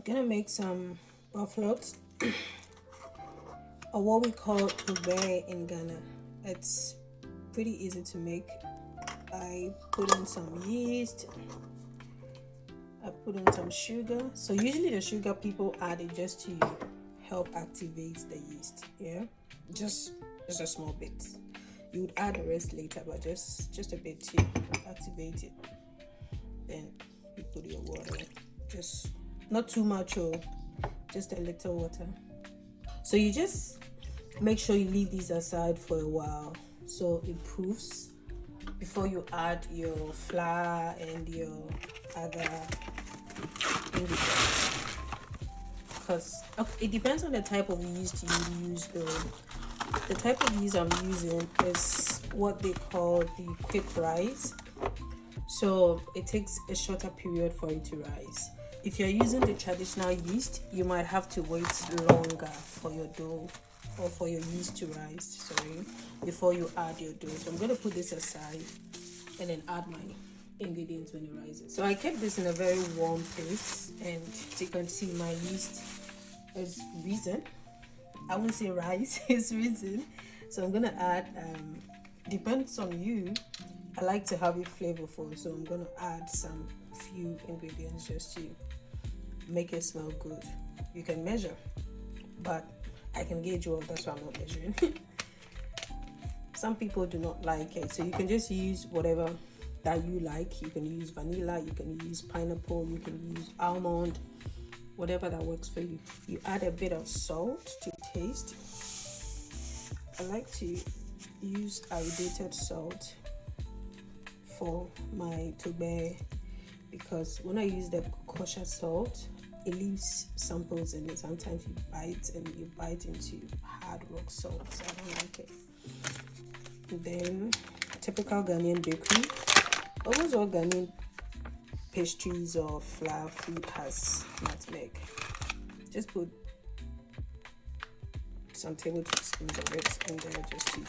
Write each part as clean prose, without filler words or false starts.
gonna make some boflot, or what we call toogbei in Ghana. It's pretty easy to make. I put in some yeast. I put in some sugar. So usually the sugar people add it just to help activate the yeast. Yeah, just a small bit. You would add the rest later, but just a bit to activate it. Then you put your water, just not too much, or just a little water. So you just make sure you leave these aside for a while so it proofs before you add your flour and your other ingredients. Because it depends on the type of yeast you use though. The type of yeast I'm using is what they call the quick rise. So it takes a shorter period for it to rise. If you're using the traditional yeast, you might have to wait longer for your dough or for your yeast to rise, before you add your dough. So I'm going to put this aside and then add my ingredients when it rises. So I kept this in a very warm place, and as you can see, my yeast is risen. I won't say rise, it's risen. So I'm going to add, depends on you, I like to have it flavorful, so I'm going to add some few ingredients just to make it smell good. You can measure, but I can gauge well, that's why I'm not measuring. Some people do not like it, so you can just use whatever that you like. You can use vanilla, you can use pineapple, you can use almond, whatever that works for you. You add a bit of salt to taste. I like to use iodinated salt for my toogbei, because when I use the kosher salt, it leaves samples in it. Sometimes you bite into hard rock salt. So I don't like it. And then typical Ghanaian bakery. Almost all Ghanaian pastries or flour food has nutmeg. Just put some tablespoons of it in there just to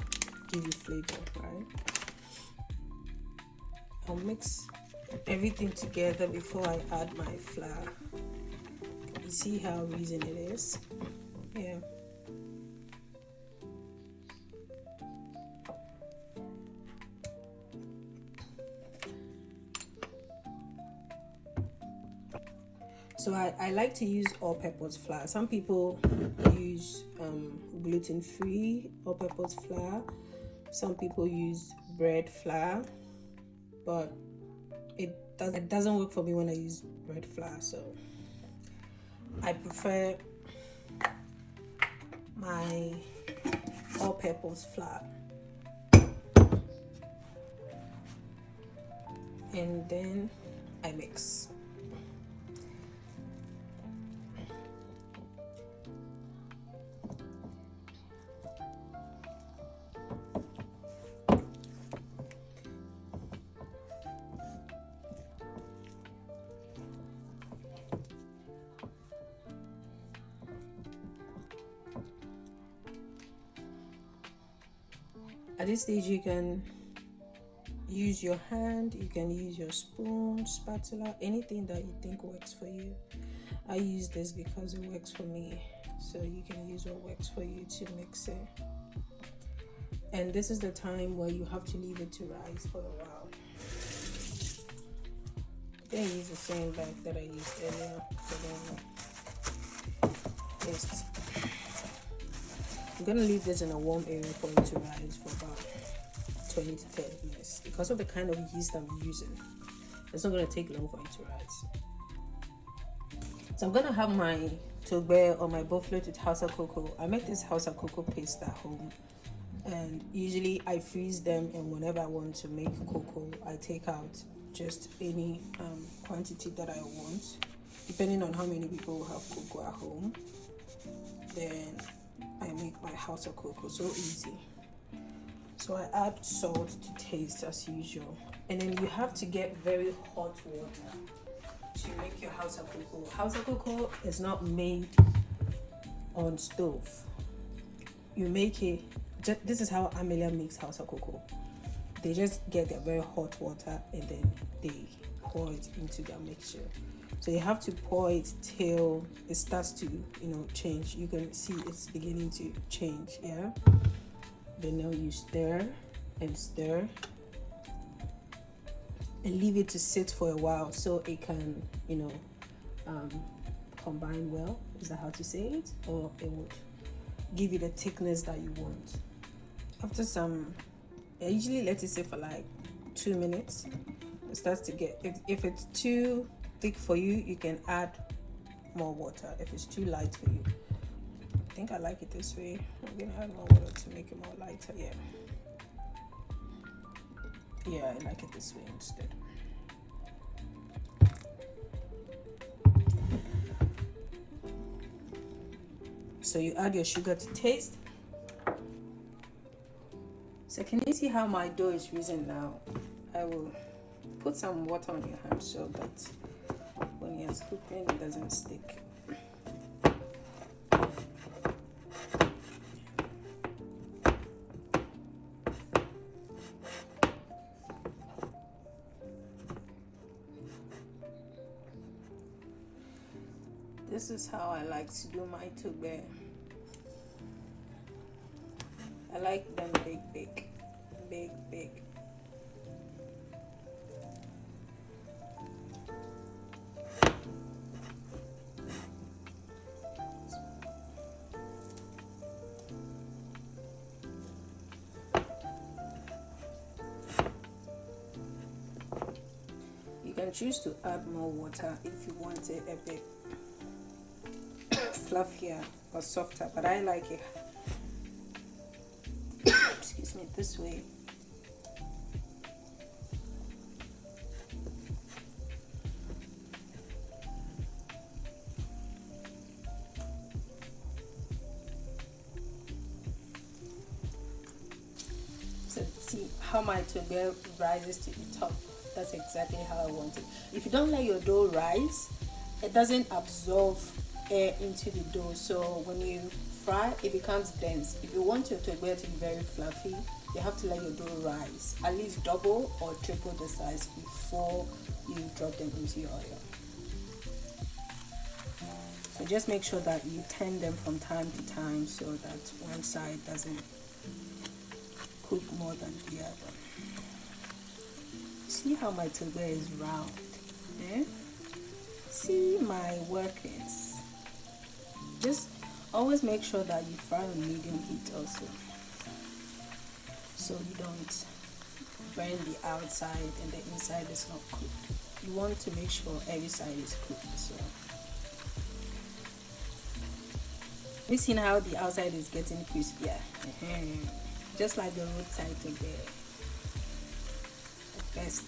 give you flavor, right? I'll mix everything together before I add my flour. You see how risen it is? Yeah. So I like to use all-purpose flour. Some people use gluten-free all-purpose flour. Some people use bread flour, but it doesn't work for me when I use bread flour. So I prefer my all-purpose flour. And then I mix. At this stage, you can use your hand, you can use your spoon, spatula, anything that you think works for you. I use this because it works for me, so you can use what works for you to mix it. And this is the time where you have to leave it to rise for a while. I'm going to use the same bag that I used earlier for the paste. I'm going to leave this in a warm area for it to rise for about 20 to 30 minutes. Because of the kind of yeast I'm using, it's not going to take long for it to rise. So I'm going to have my toogbei or my boflot with Hausa cocoa. I make this Hausa cocoa paste at home. And usually I freeze them, and whenever I want to make cocoa, I take out just any quantity that I want. Depending on how many people have cocoa at home, then I make my Hausa cocoa. So easy. So I add salt to taste as usual, and then you have to get very hot water to make your Hausa cocoa. Hausa cocoa is not made on stove. You make it. This is how Amelia makes Hausa cocoa. They just get their very hot water and then they pour it into their mixture. So you have to pour it till it starts to, change. You can see it's beginning to change, yeah? Then now you stir and stir and leave it to sit for a while so it can, combine well. Is that how to say it? Or it would give you the thickness that you want. After I usually let it sit for like 2 minutes. It starts to get, if it's too thick for you, you can add more water. If it's too light for you, I think I like it this way. I'm gonna add more water to make it more lighter. Yeah, I like it this way instead. So you add your sugar to taste. So can you see how my dough is risen now? I will put some water on your hand so that when you're scooping it doesn't stick. This is how I like to do my toogbei. I like them big. You can choose to add more water if you want it a bit fluffier or softer, but I like it excuse me, this way. So see how my toogbei rises to the top. That's exactly how I want it. If you don't let your dough rise, it doesn't absorb air into the dough, so when you fry it becomes dense. If you want your toogbei to be very fluffy, you have to let your dough rise at least double or triple the size before you drop them into your oil. So just make sure that you turn them from time to time so that one side doesn't cook more than the other. See how my toogbei is round, eh? See my workings. Just always make sure that you fry on medium heat also, so you don't burn the outside and the inside is not cooked. You want to make sure every side is cooked. So you seen how the outside is getting crispier, just like the roadside toogbei. The best.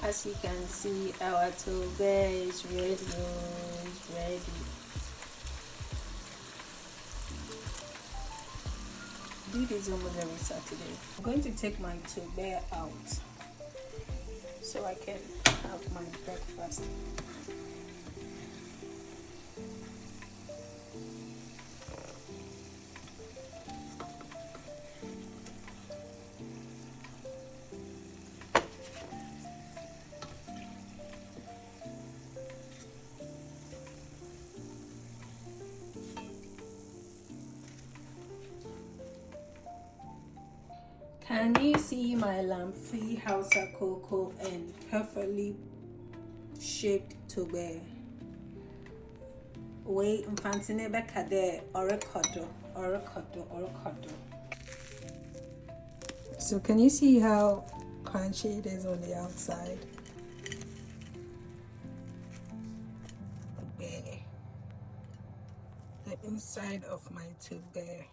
As you can see, our toogbei is ready. Do this almost every Saturday. I'm going to take my toogbei out so I can have my breakfast. Can you see my lamfi Hausa koko and perfectly shaped toogbei? Wait, mfantine bekade orekodo. So can you see how crunchy it is on the outside? The inside of my toogbei.